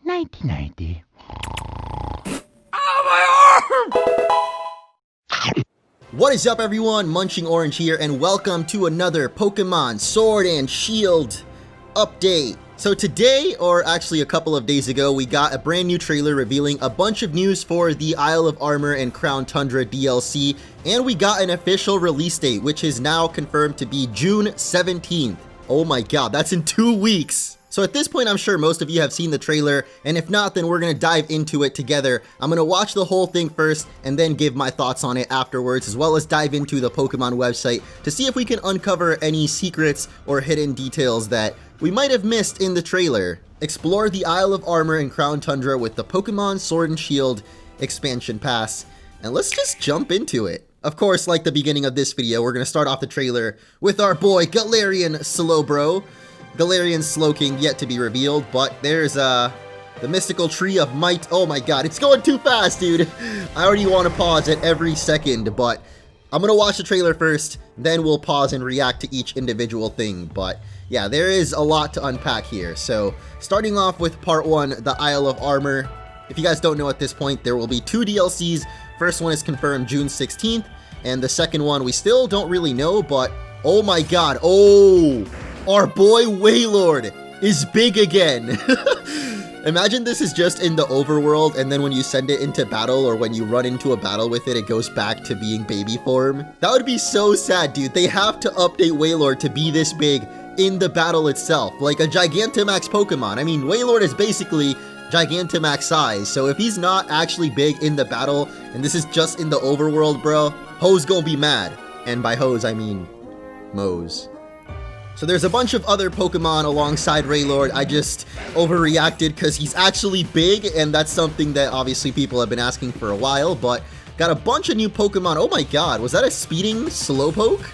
1990. What is up, everyone? MunchingOrange here, and welcome to another Pokemon Sword and Shield update. So today, or actually a couple of days ago, we got a brand new trailer revealing a bunch of news for the Isle of Armor and Crown Tundra DLC, and we got an official release date, which is now confirmed to be June 17th. Oh my god, that's in 2 weeks! So at this point, I'm sure most of you have seen the trailer, and if not, then we're gonna dive into it together. I'm gonna watch the whole thing first, and then give my thoughts on it afterwards, as well as dive into the Pokemon website to see if we can uncover any secrets or hidden details that we might have missed in the trailer. Explore the Isle of Armor and Crown Tundra with the Pokemon Sword and Shield expansion pass, and let's just jump into it. Of course, like the beginning of this video, we're gonna start off the trailer with our boy Galarian Slowbro. Galarian Slowking yet to be revealed, but there's the mystical tree of might. Oh my god, it's going too fast, dude. I already want to pause at every second, but I'm gonna watch the trailer first, then we'll pause and react to each individual thing. But yeah, there is a lot to unpack here. So starting off with part 1, the Isle of Armor. If you guys don't know at this point, there will be 2 DLCs. First one is confirmed June 16th, and the second one we still don't really know, but oh my god, oh! Our boy Wailord is big again. Imagine this is just in the overworld, and then when you send it into battle, or when you run into a battle with it, it goes back to being baby form. That would be so sad, dude. They have to update Wailord to be this big in the battle itself, like a Gigantamax Pokemon. I mean, Wailord is basically Gigantamax size, so if he's not actually big in the battle, and this is just in the overworld, bro, Ho's gonna be mad. And by Ho's, I mean Mo's. So there's a bunch of other Pokemon alongside Wailord. I just overreacted because he's actually big, and that's something that obviously people have been asking for a while, but got a bunch of new Pokemon. Oh my god, was that a speeding Slowpoke?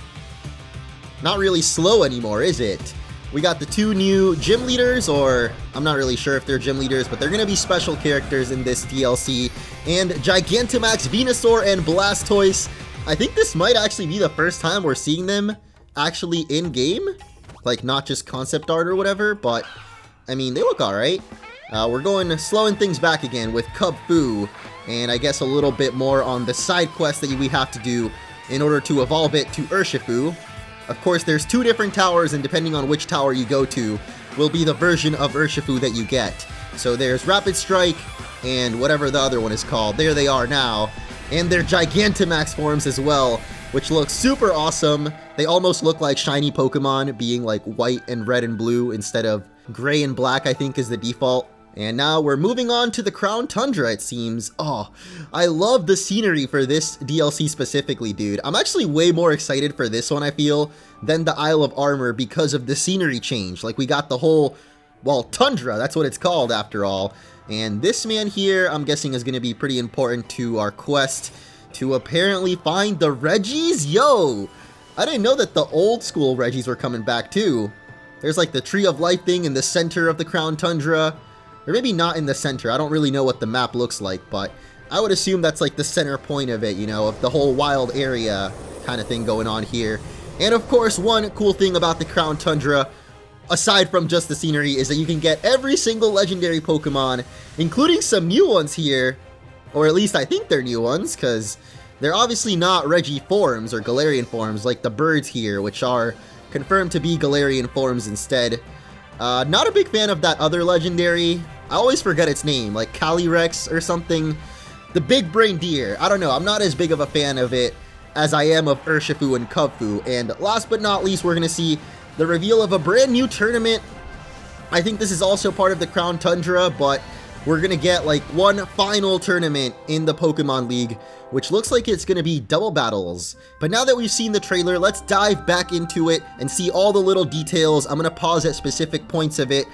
Not really slow anymore, is it? We got the 2 new gym leaders, or I'm not really sure if they're gym leaders, but they're gonna be special characters in this DLC. And Gigantamax, Venusaur, and Blastoise. I think this might actually be the first time we're seeing them actually in-game. Like, not just concept art or whatever, but, I mean, they look alright. We're slowing things back again with Kubfu, and I guess a little bit more on the side quest that we have to do in order to evolve it to Urshifu. Of course, there's 2 different towers, and depending on which tower you go to, will be the version of Urshifu that you get. So there's Rapid Strike, and whatever the other one is called. There they are now. And they're Gigantamax forms as well, which looks super awesome. They almost look like shiny Pokemon, being like white and red and blue instead of gray and black, I think is the default. And now we're moving on to the Crown Tundra, it seems. Oh, I love the scenery for this DLC specifically, dude. I'm actually way more excited for this one, I feel, than the Isle of Armor because of the scenery change. Like, we got the whole, well, Tundra, that's what it's called after all. And this man here, I'm guessing, is going to be pretty important to our quest to apparently find the Regis? Yo! I didn't know that the old school Regis were coming back too. There's like the Tree of Life thing in the center of the Crown Tundra. Or maybe not in the center, I don't really know what the map looks like, but I would assume that's like the center point of it, you know, of the whole wild area kind of thing going on here. And of course, one cool thing about the Crown Tundra, aside from just the scenery, is that you can get every single legendary Pokemon, including some new ones here. Or at least I think they're new ones, because they're obviously not Regi forms or Galarian forms like the birds here, which are confirmed to be Galarian forms instead. Not a big fan of that other legendary. I always forget its name, like Calyrex or something. The big brain deer. I don't know, I'm not as big of a fan of it as I am of Urshifu and Kubfu. And last but not least, we're going to see the reveal of a brand new tournament. I think this is also part of the Crown Tundra, but we're gonna get like one final tournament in the Pokemon League, which looks like it's gonna be double battles. But now that we've seen the trailer, let's dive back into it and see all the little details. I'm gonna pause at specific points of it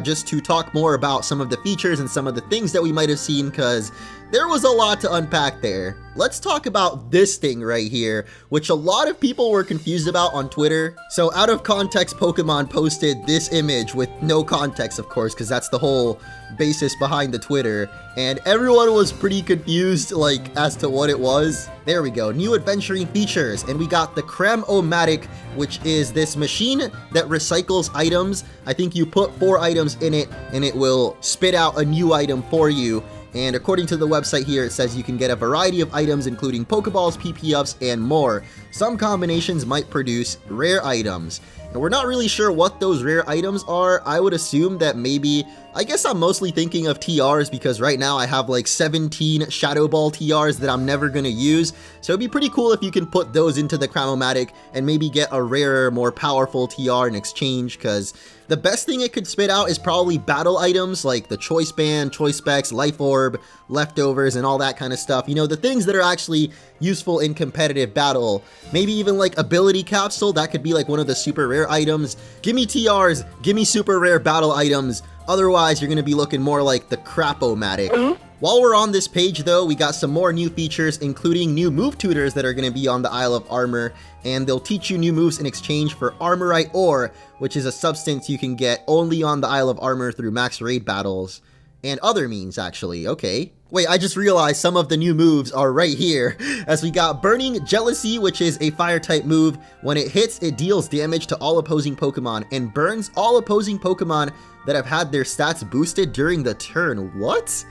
just to talk more about some of the features and some of the things that we might have seen, because there was a lot to unpack there. Let's talk about this thing right here, which a lot of people were confused about on Twitter. So out of context, Pokemon posted this image with no context, of course, because that's the whole basis behind the Twitter, and everyone was pretty confused like as to what what it was. There we go, new adventuring features, and we got the Cram-O-Matic, which is this machine that recycles items. I think you put 4 items in it, and it will spit out a new item for you. And according to the website here, it says you can get a variety of items including Pokeballs, PP-ups, and more. Some combinations might produce rare items. And we're not really sure what those rare items are. I would assume that maybe, I guess I'm mostly thinking of TRs because right now I have like 17 Shadow Ball TRs that I'm never going to use. So it'd be pretty cool if you can put those into the Cram-O-Matic and maybe get a rarer, more powerful TR in exchange, because the best thing it could spit out is probably battle items like the Choice Band, Choice Specs, Life Orb, Leftovers, and all that kind of stuff. You know, the things that are actually useful in competitive battle. Maybe even like Ability Capsule, that could be like one of the super rare items. Give me TRs, give me super rare battle items. Otherwise, you're going to be looking more like the Crap-O-Matic. While we're on this page though, we got some more new features, including new move tutors that are going to be on the Isle of Armor, and they'll teach you new moves in exchange for Armorite Ore, which is a substance you can get only on the Isle of Armor through max raid battles, and other means actually. Okay. Wait, I just realized some of the new moves are right here, as we got Burning Jealousy, which is a fire-type move. When it hits, it deals damage to all opposing Pokemon and burns all opposing Pokemon that have had their stats boosted during the turn. What?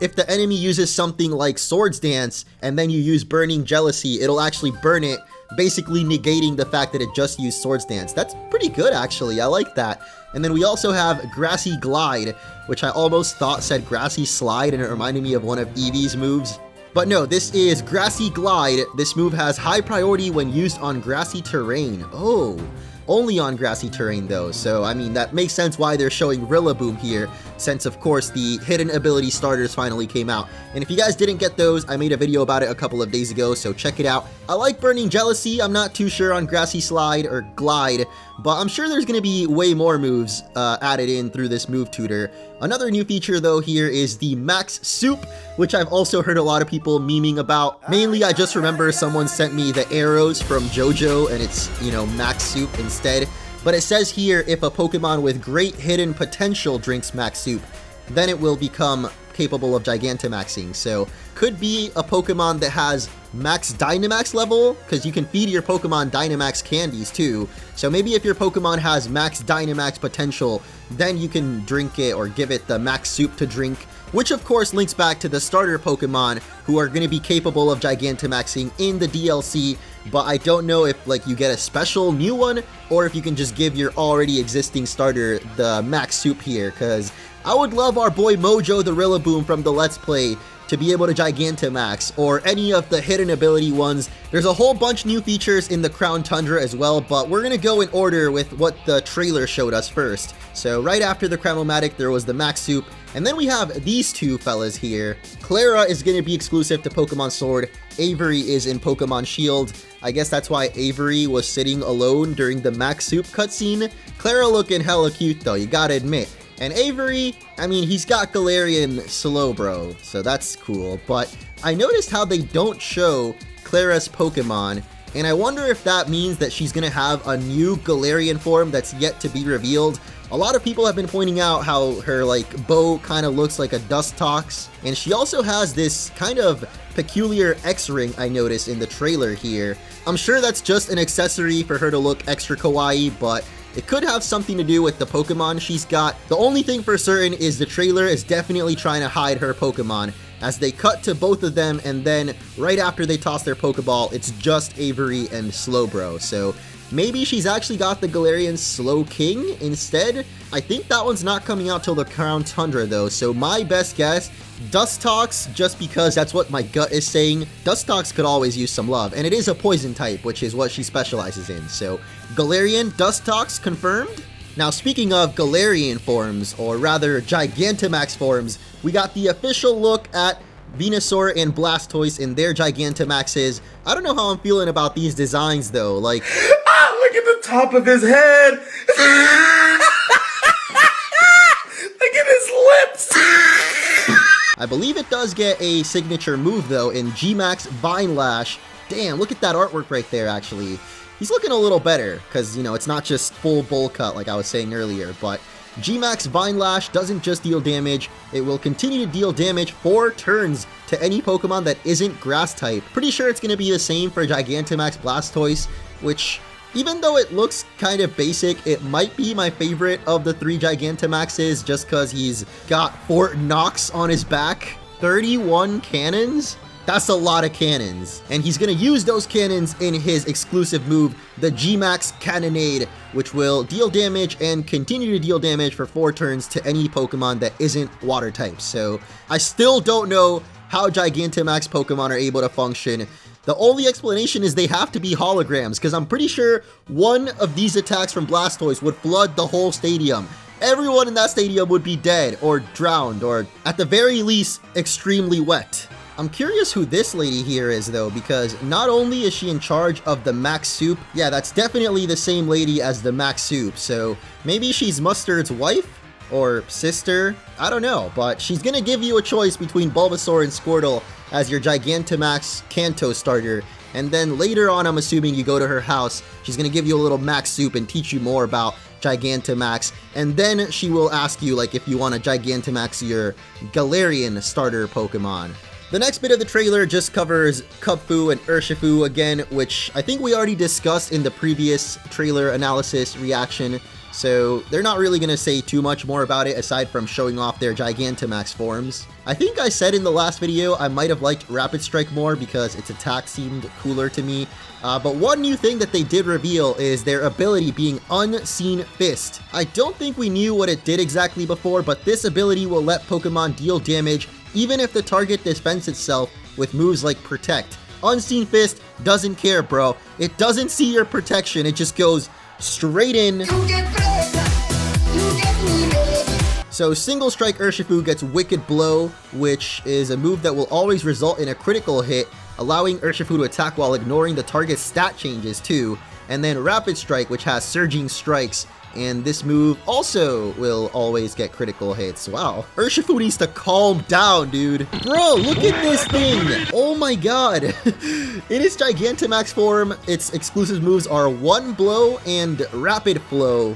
If the enemy uses something like Swords Dance and then you use Burning Jealousy, it'll actually burn it, basically negating the fact that it just used Swords Dance. That's pretty good actually, I like that. And then we also have Grassy Glide, which I almost thought said Grassy Slide and it reminded me of one of Eevee's moves. But no, this is Grassy Glide. This move has high priority when used on grassy terrain. Oh, only on grassy terrain though, so I mean that makes sense why they're showing Rillaboom here, since of course the hidden ability starters finally came out. And if you guys didn't get those, I made a video about it a couple of days ago, so check it out. I like Burning Jealousy. I'm not too sure on Grassy Slide or Glide, but I'm sure there's going to be way more moves added in through this move tutor. Another new feature though here is the Max Soup, which I've also heard a lot of people memeing about. Mainly I just remember someone sent me the arrows from JoJo and it's, you know, Max Soup instead. But it says here, if a Pokemon with great hidden potential drinks Max Soup, then it will become capable of Gigantamaxing. So could be a Pokemon that has max Dynamax level, because you can feed your Pokemon Dynamax candies too. So maybe if your Pokemon has max Dynamax potential, then you can drink it or give it the Max Soup to drink, which of course links back to the starter Pokemon who are going to be capable of Gigantamaxing in the DLC. But I don't know if like you get a special new one or if you can just give your already existing starter the Max Soup here, because I would love our boy Mojo the Rillaboom from the Let's Play to be able to Gigantamax, or any of the hidden ability ones. There's a whole bunch new features in the Crown Tundra as well, but we're gonna go in order with what the trailer showed us first. So right after the Cram-O-Matic, there was the Max Soup, and then we have these two fellas here. Clara is gonna be exclusive to Pokemon Sword. Avery is in Pokemon Shield. I guess that's why Avery was sitting alone during the Max Soup cutscene. Clara looking hella cute though, you gotta admit. And Avery, I mean, he's got Galarian Slowbro, so that's cool. But I noticed how they don't show Clara's Pokemon, and I wonder if that means that she's gonna have a new Galarian form that's yet to be revealed. A lot of people have been pointing out how her like bow kind of looks like a Dustox, and she also has this kind of peculiar X-ring I noticed in the trailer here. I'm sure that's just an accessory for her to look extra kawaii, but it could have something to do with the Pokemon she's got. The only thing for certain is the trailer is definitely trying to hide her Pokemon, as they cut to both of them, and then right after they toss their Pokeball, it's just Avery and Slowbro. So maybe she's actually got the Galarian Slowking instead. I think that one's not coming out till the Crown Tundra though, so my best guess, Dustox, just because that's what my gut is saying. Dustox could always use some love, and it is a poison type, which is what she specializes in. So Galarian Dustox confirmed. Now speaking of Galarian forms, or rather Gigantamax forms, we got the official look at Venusaur and Blastoise in their Gigantamaxes. I don't know how I'm feeling about these designs though, like look at the top of his head. Look at his lips. I believe it does get a signature move though in G-Max Vine Lash. Damn, look at that artwork right there actually. He's looking a little better because, you know, it's not just full bowl cut like I was saying earlier, but G-Max Vine Lash doesn't just deal damage, it will continue to deal damage 4 turns to any Pokemon that isn't Grass type. Pretty sure it's going to be the same for Gigantamax Blastoise, which, even though it looks kind of basic, it might be my favorite of the 3 Gigantamaxes just because he's got Fort Knox on his back. 31 cannons? That's a lot of cannons. And he's going to use those cannons in his exclusive move, the G-Max Cannonade, which will deal damage and continue to deal damage for 4 turns to any Pokemon that isn't water type. So I still don't know how Gigantamax Pokemon are able to function. The only explanation is they have to be holograms, because I'm pretty sure one of these attacks from Blastoise would flood the whole stadium. Everyone in that stadium would be dead, or drowned, or at the very least, extremely wet. I'm curious who this lady here is though, because not only is she in charge of the Max Soup, yeah, that's definitely the same lady as the Max Soup, so maybe she's Mustard's wife? Or sister? I don't know, but she's gonna give you a choice between Bulbasaur and Squirtle as your Gigantamax Kanto starter, and then later on, I'm assuming you go to her house, she's gonna give you a little Max Soup and teach you more about Gigantamax, and then she will ask you like if you want to Gigantamax your Galarian starter Pokemon. The next bit of the trailer just covers Kubfu and Urshifu again, which I think we already discussed in the previous trailer analysis reaction, so they're not really going to say too much more about it aside from showing off their Gigantamax forms. I think I said in the last video I might have liked Rapid Strike more because its attack seemed cooler to me, but one new thing that they did reveal is their ability being Unseen Fist. I don't think we knew what it did exactly before, but this ability will let Pokemon deal damage even if the target defends itself with moves like Protect. Unseen Fist doesn't care, bro. It doesn't see your protection, it just goes straight in. So Single Strike Urshifu gets Wicked Blow, which is a move that will always result in a critical hit, allowing Urshifu to attack while ignoring the target's stat changes too. And then Rapid Strike, which has Surging Strikes, and this move also will always get critical hits. Wow. Urshifu needs to calm down, dude. Bro, look at this thing. Oh my god. In its Gigantamax form, its exclusive moves are One Blow and Rapid Flow.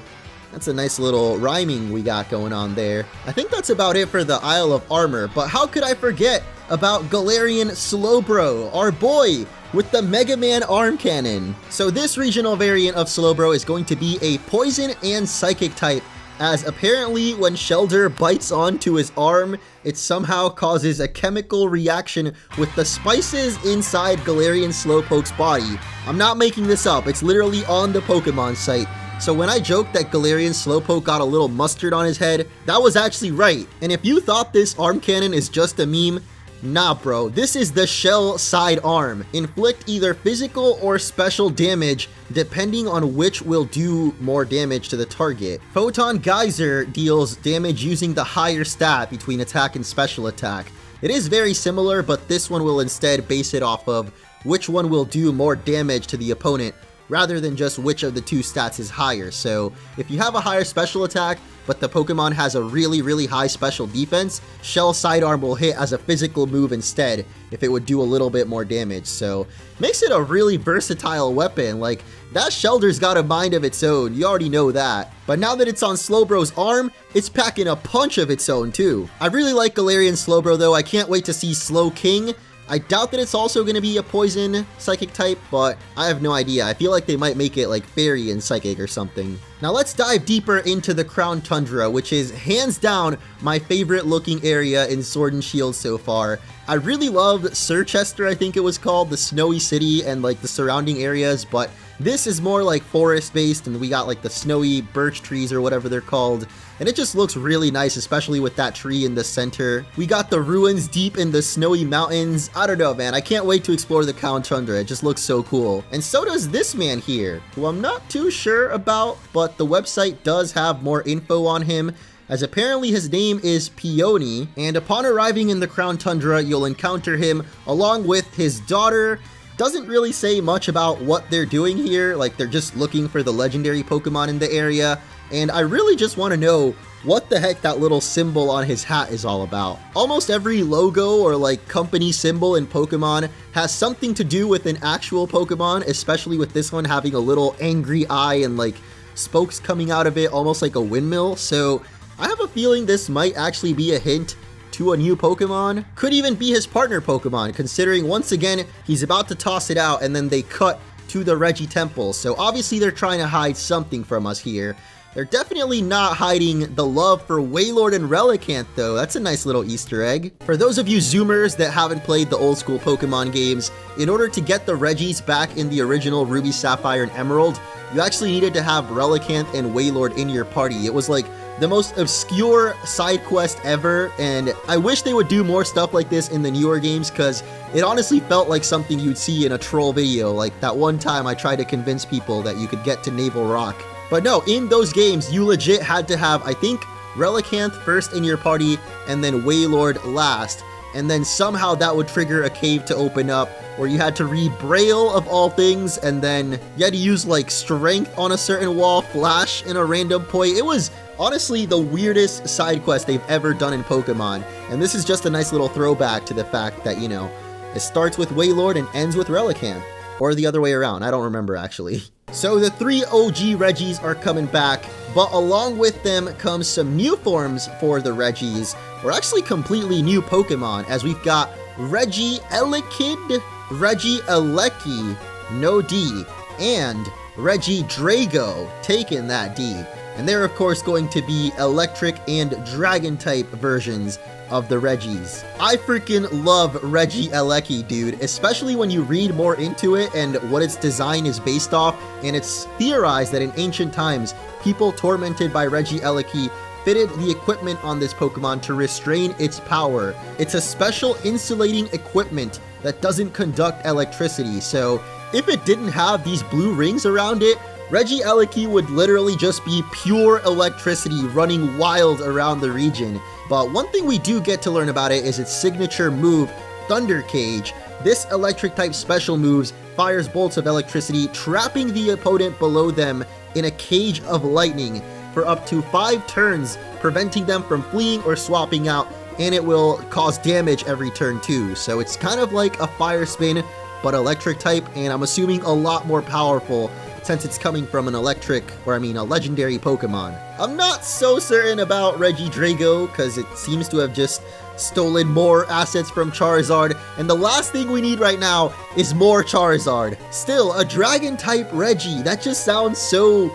That's a nice little rhyming we got going on there. I think that's about it for the Isle of Armor, but how could I forget about Galarian Slowbro, our boy, with the Mega Man arm cannon. So this regional variant of Slowbro is going to be a poison and psychic type, as apparently when Shelder bites onto his arm, it somehow causes a chemical reaction with the spices inside Galarian Slowpoke's body. I'm not making this up, it's literally on the Pokemon site. So when I joked that Galarian Slowpoke got a little mustard on his head, that was actually right. And if you thought this arm cannon is just a meme, nah bro, this is the shell side arm. Inflict either physical or special damage depending on which will do more damage to the target. Photon Geyser deals damage using the higher stat between attack and special attack. It is very similar, but this one will instead base it off of which one will do more damage to the opponent rather than just which of the two stats is higher. So if you have a higher special attack, but the Pokemon has a really high special defense, Shell Sidearm will hit as a physical move instead if it would do a little bit more damage. So makes it a really versatile weapon. Like, that Shelder's got a mind of its own, you already know that. But now that it's on Slowbro's arm, it's packing a punch of its own too. I really like Galarian Slowbro though, I can't wait to see Slowking. I doubt that it's also going to be a poison psychic type, but I have no idea. I feel like they might make it like fairy and psychic or something. Now let's dive deeper into the Crown Tundra, which is hands down my favorite looking area in Sword and Shield so far. I really loved Sirchester, I think it was called, the snowy city and like the surrounding areas, but this is more like forest based and we got like the snowy birch trees or whatever they're called. And it just looks really nice, especially with that tree in the center. We got the ruins deep in the snowy mountains. I don't know, man. I can't wait to explore the Crown Tundra. It just looks so cool. And so does this man here, who I'm not too sure about, but the website does have more info on him, as apparently his name is Peony. And upon arriving in the Crown Tundra, you'll encounter him along with his daughter. Doesn't really say much about what they're doing here, like they're just looking for the legendary Pokemon in the area, and I really just want to know what the heck that little symbol on his hat is all about. Almost every logo or like company symbol in Pokemon has something to do with an actual Pokemon, especially with this one having a little angry eye and like spokes coming out of it, almost like a windmill. So I have a feeling this might actually be a hint to a new Pokemon. Could even be his partner Pokemon, considering once again, he's about to toss it out and then they cut to the Regi Temple. So obviously they're trying to hide something from us here. They're definitely not hiding the love for Wailord and Relicanth though. That's a nice little Easter egg. For those of you Zoomers that haven't played the old school Pokemon games, in order to get the Regis back in the original Ruby, Sapphire, and Emerald, you actually needed to have Relicanth and Wailord in your party. It was like the most obscure side quest ever, and I wish they would do more stuff like this in the newer games, because it honestly felt like something you'd see in a troll video, like that one time I tried to convince people that you could get to Naval Rock. But no, in those games, you legit had to have, I think, Relicanth first in your party, and then Wailord last, and then somehow that would trigger a cave to open up, where you had to read Braille of all things, and then you had to use like strength on a certain wall, flash in a random point. It was honestly the weirdest side quest they've ever done in Pokemon, and this is just a nice little throwback to the fact that, you know, it starts with Wailord and ends with Relicanth. Or the other way around, I don't remember actually. So the 3 OG Regis are coming back, but along with them comes some new forms for the Regis, or actually completely new Pokemon, as we've got Regi Elekid, Regi Eleki, no D, and Regi Drago, taking that D. And they're of course going to be electric and dragon type versions of the Regis. I freaking love Regi Eleki, dude, especially when you read more into it and what its design is based off, and it's theorized that in ancient times, people tormented by Regi Eleki fitted the equipment on this Pokemon to restrain its power. It's a special insulating equipment that doesn't conduct electricity, so if it didn't have these blue rings around it, Regi Eleki would literally just be pure electricity running wild around the region. But one thing we do get to learn about it is its signature move, Thunder Cage. This electric type special moves fires bolts of electricity, trapping the opponent below them in a cage of lightning for up to 5 turns, preventing them from fleeing or swapping out, and it will cause damage every turn too. So it's kind of like a fire spin, but electric type, and I'm assuming a lot more powerful since it's coming from an electric, or I mean a legendary Pokemon. I'm not so certain about Regi Drago, because it seems to have just stolen more assets from Charizard, and the last thing we need right now is more Charizard. Still, a dragon type Regi, that just sounds so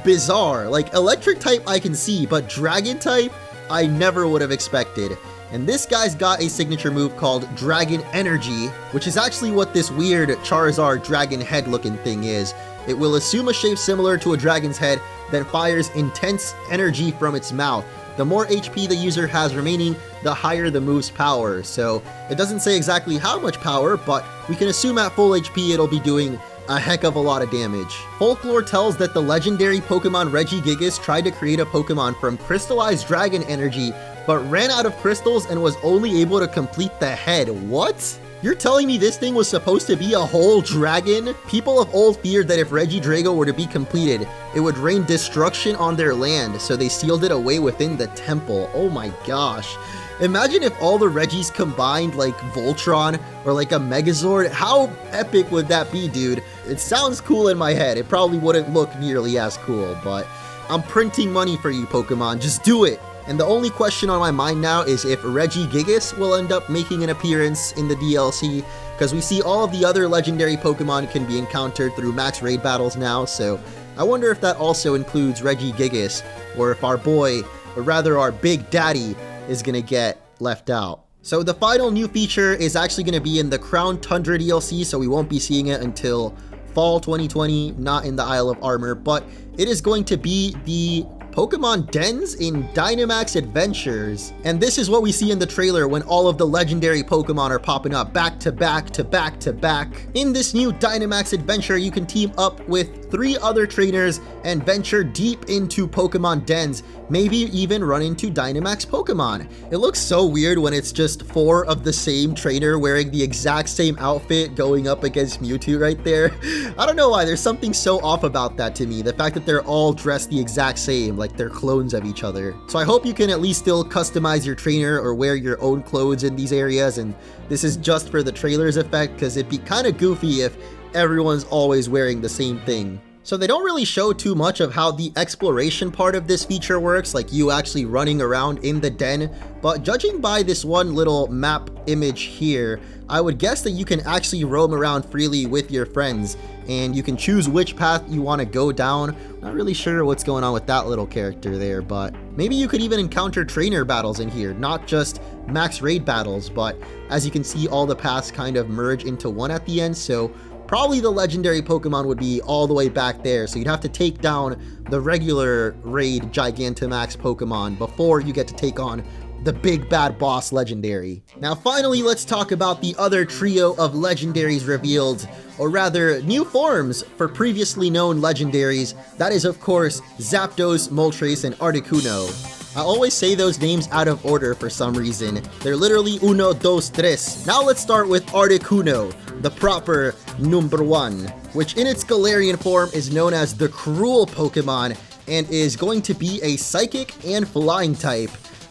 bizarre. Like electric type I can see, but dragon type I never would have expected. And this guy's got a signature move called Dragon Energy, which is actually what this weird Charizard dragon head looking thing is. It will assume a shape similar to a dragon's head, then fires intense energy from its mouth. The more HP the user has remaining, the higher the move's power. So it doesn't say exactly how much power, but we can assume at full HP it'll be doing a heck of a lot of damage. Folklore tells that the legendary Pokemon Regigigas tried to create a Pokemon from crystallized dragon energy, but ran out of crystals and was only able to complete the head. What? You're telling me this thing was supposed to be a whole dragon? People of old feared that if Regi Drago were to be completed, it would rain destruction on their land, so they sealed it away within the temple. Oh my gosh. Imagine if all the Regis combined like Voltron or like a Megazord. How epic would that be, dude? It sounds cool in my head. It probably wouldn't look nearly as cool, but I'm printing money for you, Pokemon. Just do it. And the only question on my mind now is if Regigigas will end up making an appearance in the DLC, because we see all of the other legendary Pokemon can be encountered through max raid battles now, so I wonder if that also includes Regigigas, or if our boy, or rather our big daddy, is gonna get left out. So the final new feature is actually gonna be in the Crown Tundra DLC, so we won't be seeing it until fall 2020, not in the Isle of Armor, but it is going to be the Pokemon dens in Dynamax Adventures. And this is what we see in the trailer when all of the legendary Pokemon are popping up back to back to back to back. In this new Dynamax adventure, you can team up with 3 other trainers and venture deep into Pokemon dens, maybe even run into Dynamax Pokemon. It looks so weird when it's just 4 of the same trainer wearing the exact same outfit going up against Mewtwo right there. I don't know why, there's something so off about that to me. The fact that they're all dressed the exact same, like they're clones of each other. So I hope you can at least still customize your trainer or wear your own clothes in these areas, and this is just for the trailer's effect, because it'd be kind of goofy if everyone's always wearing the same thing. So they don't really show too much of how the exploration part of this feature works, like you actually running around in the den, but judging by this one little map image here, I would guess that you can actually roam around freely with your friends, and you can choose which path you want to go down. Not really sure what's going on with that little character there, but maybe you could even encounter trainer battles in here, not just max raid battles, but as you can see, all the paths kind of merge into one at the end, so probably the legendary Pokemon would be all the way back there, so you'd have to take down the regular raid Gigantamax Pokemon before you get to take on the big bad boss legendary. Now finally, let's talk about the other trio of legendaries revealed, or rather new forms for previously known legendaries. That is of course Zapdos, Moltres, and Articuno. I always say those names out of order for some reason. They're literally uno, dos, tres. Now let's start with Articuno, the proper number 1, which in its Galarian form is known as the Cruel Pokemon and is going to be a Psychic and Flying type.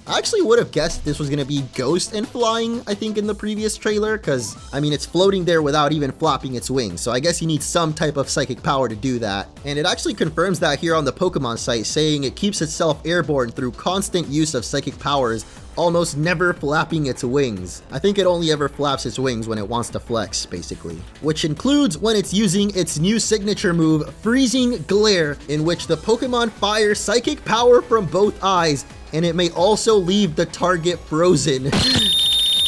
I actually would have guessed this was going to be Ghost and Flying, I think, in the previous trailer, because, I mean, it's floating there without even flapping its wings, so I guess you need some type of psychic power to do that. And it actually confirms that here on the Pokemon site, saying it keeps itself airborne through constant use of psychic powers, almost never flapping its wings. I think it only ever flaps its wings when it wants to flex, basically. Which includes when it's using its new signature move, Freezing Glare, in which the Pokemon fires psychic power from both eyes, and it may also leave the target frozen.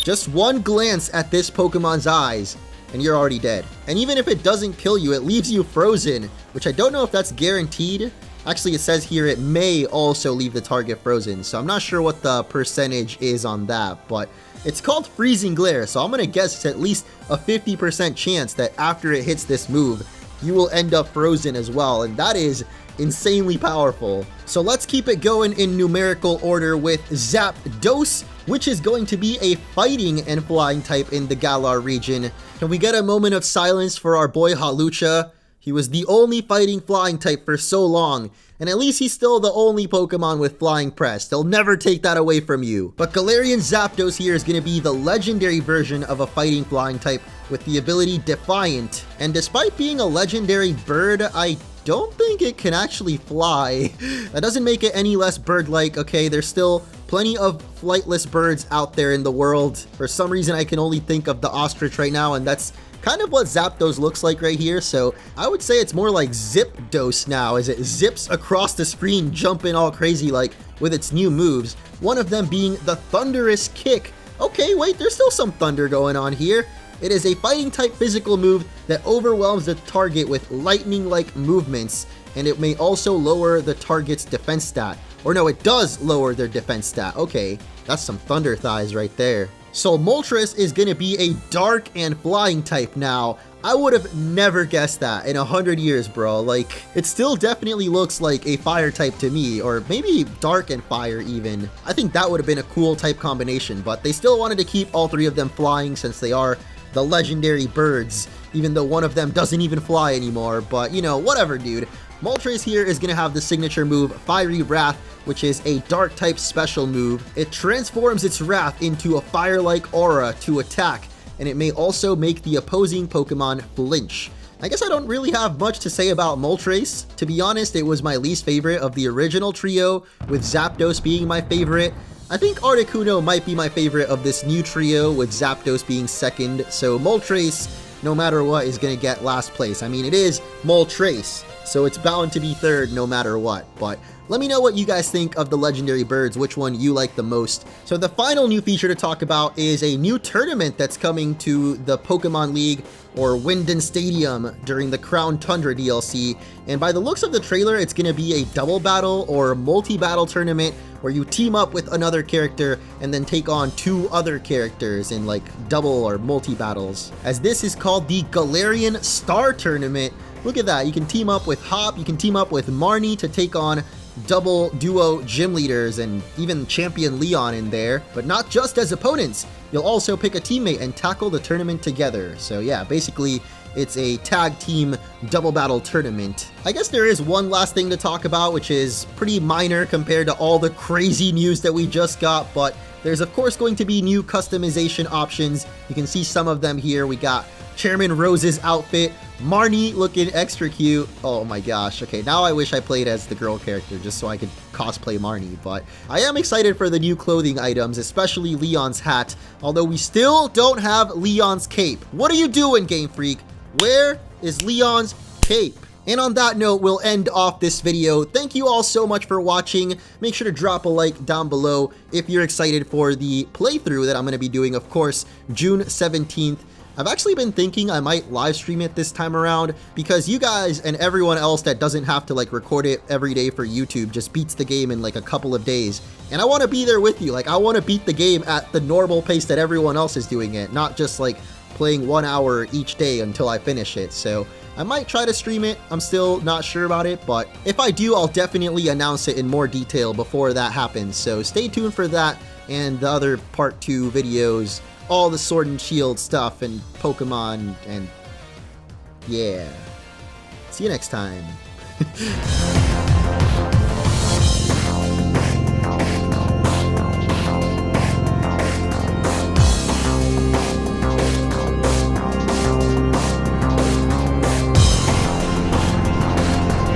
Just one glance at this Pokemon's eyes, and you're already dead. And even if it doesn't kill you, it leaves you frozen, which I don't know if that's guaranteed. Actually, it says here it may also leave the target frozen, so I'm not sure what the percentage is on that, but it's called Freezing Glare, so I'm gonna guess it's at least a 50% chance that after it hits this move, you will end up frozen as well, and that is insanely powerful. So let's keep it going in numerical order with Zapdos, which is going to be a fighting and flying type in the Galar region. Can we get a moment of silence for our boy Hawlucha? He was the only fighting flying type for so long, and at least he's still the only Pokemon with flying press. They'll never take that away from you. But Galarian Zapdos here is going to be the legendary version of a fighting flying type with the ability Defiant. And despite being a legendary bird, I don't think it can actually fly. That doesn't make it any less bird-like, okay? There's still plenty of flightless birds out there in the world. For some reason, I can only think of the ostrich right now, and that's kind of what Zapdos looks like right here, so I would say it's more like Zipdos now, as it zips across the screen, jumping all crazy like with its new moves, one of them being the Thunderous Kick. Okay, wait, there's still some thunder going on here. It is a fighting type physical move that overwhelms the target with lightning-like movements, and it may also lower the target's defense stat. Or no, it does lower their defense stat. Okay, that's some thunder thighs right there. So Moltres is going to be a dark and flying type now. I would have never guessed that in 100 years, bro. Like, it still definitely looks like a fire type to me, or maybe dark and fire even. I think that would have been a cool type combination, but they still wanted to keep all three of them flying since they are the legendary birds, even though one of them doesn't even fly anymore. But, you know, whatever, dude. Moltres here is going to have the signature move, Fiery Wrath, which is a dark type special move. It transforms its wrath into a fire-like aura to attack, and it may also make the opposing Pokemon flinch. I guess I don't really have much to say about Moltres. To be honest, it was my least favorite of the original trio, with Zapdos being my favorite. I think Articuno might be my favorite of this new trio, with Zapdos being second, so Moltres, no matter what, is going to get last place. I mean, it is Moltres, so it's bound to be third no matter what. But let me know what you guys think of the legendary birds, which one you like the most. So the final new feature to talk about is a new tournament that's coming to the Pokemon League, or Winden Stadium, during the Crown Tundra DLC. And by the looks of the trailer, it's going to be a double battle or multi-battle tournament where you team up with another character and then take on two other characters in like double or multi-battles. As this is called the Galarian Star Tournament. Look at that, you can team up with Hop, you can team up with Marnie to take on double duo gym leaders and even Champion Leon in there, but not just as opponents. You'll also pick a teammate and tackle the tournament together. So yeah, basically it's a tag team double battle tournament. I guess there is one last thing to talk about, which is pretty minor compared to all the crazy news that we just got, but There's of course going to be new customization options. You can see some of them here. We got Chairman Rose's outfit, Marnie looking extra cute. Oh my gosh. Okay, now I wish I played as the girl character just so I could cosplay Marnie, but I am excited for the new clothing items, especially Leon's hat, although we still don't have Leon's cape. What are you doing, Game Freak? Where is Leon's cape? And on that note, we'll end off this video. Thank you all so much for watching. Make sure to drop a like down below if you're excited for the playthrough that I'm going to be doing, of course, June 17th. I've actually been thinking I might live stream it this time around because you guys and everyone else that doesn't have to like record it every day for YouTube just beats the game in like a couple of days. And I want to be there with you. Like, I want to beat the game at the normal pace that everyone else is doing it, not just like playing 1 hour each day until I finish it. So I might try to stream it. I'm still not sure about it, but if I do, I'll definitely announce it in more detail before that happens. So stay tuned for that and the other part 2 videos, all the Sword and Shield stuff and Pokemon, and yeah. See you next time.